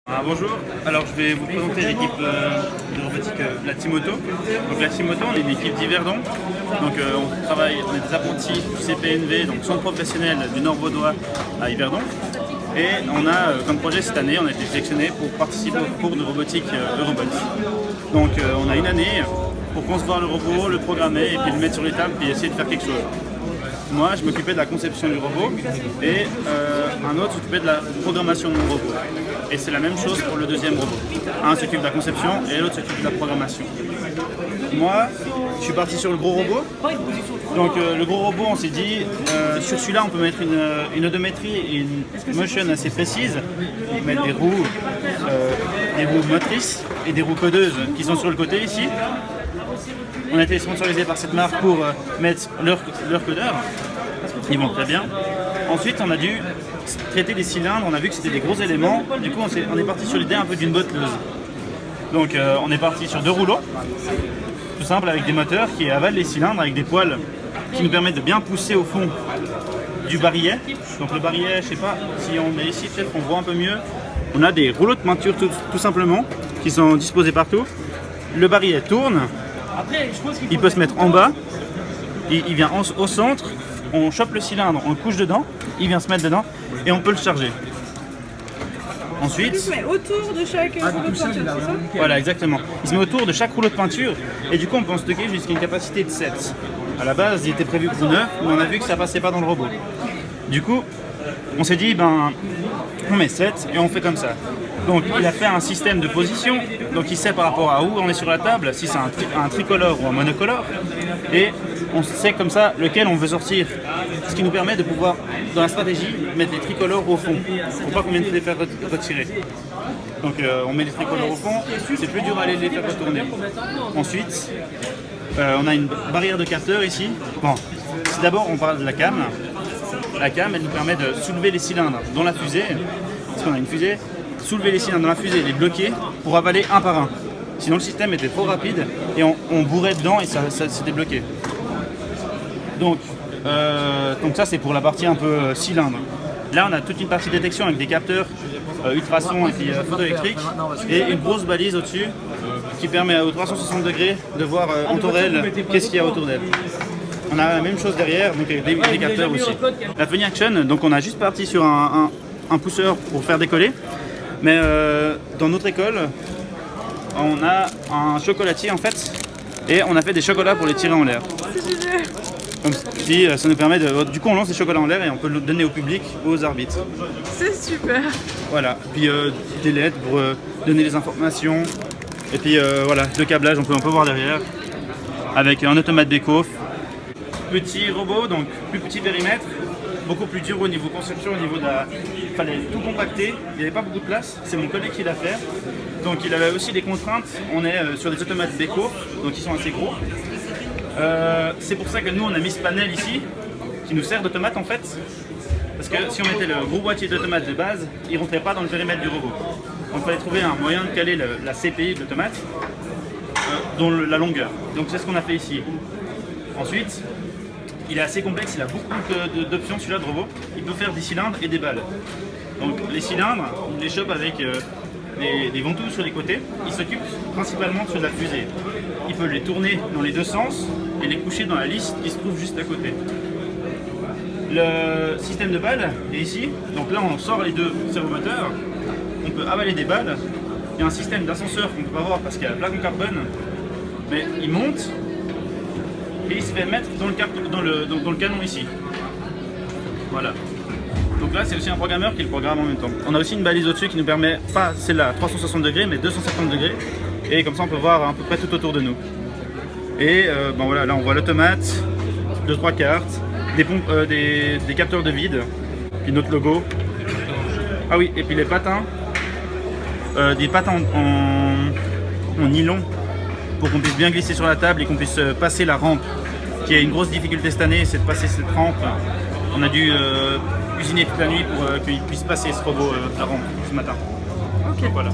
Bonjour, alors je vais vous présenter l'équipe de robotique, la Team Auto. Donc la Team Auto, on est une équipe d'Yverdon. Donc on est des apprentis du CPNV, donc centre professionnel du Nord Vaudois à Yverdon. Et on a comme projet cette année, on a été sélectionné pour participer au concours de robotique Eurobot. Donc on a une année pour concevoir le robot, le programmer et puis le mettre sur les tables et essayer de faire quelque chose. Moi, je m'occupais de la conception du robot et un autre s'occupait de la programmation de mon robot. Et c'est la même chose pour le deuxième robot. Un s'occupe de la conception et l'autre s'occupe de la programmation. Moi, je suis parti sur le gros robot. Donc le gros robot, on s'est dit, sur celui-là, on peut mettre une odométrie et une motion assez précise. On peut mettre des roues motrices et des roues codeuses qui sont sur le côté ici. On a été sponsorisé par cette marque pour mettre leur codeur. Ils vont très bien. Ensuite, on a dû traiter des cylindres. On a vu que c'était des gros éléments. Du coup, on est parti sur l'idée un peu d'une botteleuse. Donc, on est parti sur deux rouleaux, tout simple, avec des moteurs qui avalent les cylindres avec des poils qui nous permettent de bien pousser au fond du barillet. Donc, le barillet, je sais pas si on est ici, peut-être qu'on voit un peu mieux. On a des rouleaux de peinture tout simplement qui sont disposés partout. Le barillet tourne. Il peut se mettre en bas, il vient au centre, on chope le cylindre, on le couche dedans, il vient se mettre dedans et on peut le charger. Ensuite, il se met autour de chaque rouleau de peinture, c'est ça? Voilà, exactement. Il se met autour de chaque rouleau de peinture et du coup on peut en stocker jusqu'à une capacité de 7. À la base, il était prévu pour 9, mais on a vu que ça passait pas dans le robot. Du coup, on s'est dit, on met 7 et on fait comme ça. Donc il a fait un système de position, donc il sait par rapport à où on est sur la table, si c'est un tricolore ou un monocolore, et on sait comme ça lequel on veut sortir. Ce qui nous permet de pouvoir, dans la stratégie, mettre des tricolores au fond, pour pas qu'on vienne les faire retirer. Donc on met les tricolores au fond, c'est plus dur à aller les faire retourner. Ensuite, on a une barrière de capteur ici. Bon, si d'abord on parle de la cam, elle nous permet de soulever les cylindres dans la fusée, parce qu'on a une fusée, soulever les cylindres dans la fusée et les bloquer pour avaler un par un. Sinon le système était trop rapide et on bourrait dedans et ça s'était bloqué. Donc ça c'est pour la partie un peu cylindre. Là on a toute une partie détection avec des capteurs ultrasons et puis photoélectriques et une grosse balise au-dessus qui permet aux 360 degrés de voir en temps réel qu'est-ce qu'il y a autour d'elle. On a la même chose derrière, donc avec des capteurs aussi. La Funny Action, donc on a juste parti sur un pousseur pour faire décoller. Mais dans notre école, on a un chocolatier en fait, et on a fait des chocolats pour les tirer en l'air. Comme si ça nous permet de... Du coup on lance des chocolats en l'air et on peut le donner au public ou aux arbitres. C'est super. Voilà, puis des lettres pour donner les informations. Et puis voilà, le câblage on peut voir derrière. Avec un automate Bake-Off. Petit robot, donc plus petit périmètre. Beaucoup plus dur au niveau construction, au niveau de la... Il fallait tout compacter, il n'y avait pas beaucoup de place, c'est mon collègue qui l'a fait. Donc il avait aussi des contraintes, on est sur des automates Beko, donc ils sont assez gros. C'est pour ça que nous on a mis ce panel ici, qui nous sert d'automate en fait. Parce que si on mettait le gros boîtier d'automate de base, il ne rentrait pas dans le périmètre du robot. Donc il fallait trouver un moyen de caler la CPI de l'automate dans la longueur. Donc c'est ce qu'on a fait ici. Ensuite, il est assez complexe, il a beaucoup d'options celui-là de robot. Il peut faire des cylindres et des balles. Donc les cylindres, on les chope avec des ventouses sur les côtés. Il s'occupe principalement sur la fusée. Il peut les tourner dans les deux sens et les coucher dans la liste qui se trouve juste à côté. Le système de balles est ici. Donc là on sort les deux servomoteurs. On peut avaler des balles. Il y a un système d'ascenseur qu'on ne peut pas voir parce qu'il y a la plaque en carbone. Mais il monte. Et il se fait mettre dans le canon ici. Voilà. Donc là c'est aussi un programmeur qui le programme en même temps. On a aussi une balise au-dessus qui nous permet, pas celle-là 360 degrés, mais 250 degrés. Et comme ça on peut voir à peu près tout autour de nous. Et voilà, là on voit l'automate, 2-3 cartes, des pompes, des capteurs de vide, puis notre logo. Ah oui, et puis les patins. Des patins en nylon, pour qu'on puisse bien glisser sur la table et qu'on puisse passer la rampe, qui a une grosse difficulté cette année, c'est de passer cette rampe. On a dû usiner toute la nuit pour qu'il puisse passer ce robot, la rampe, ce matin. Ok. Donc, voilà.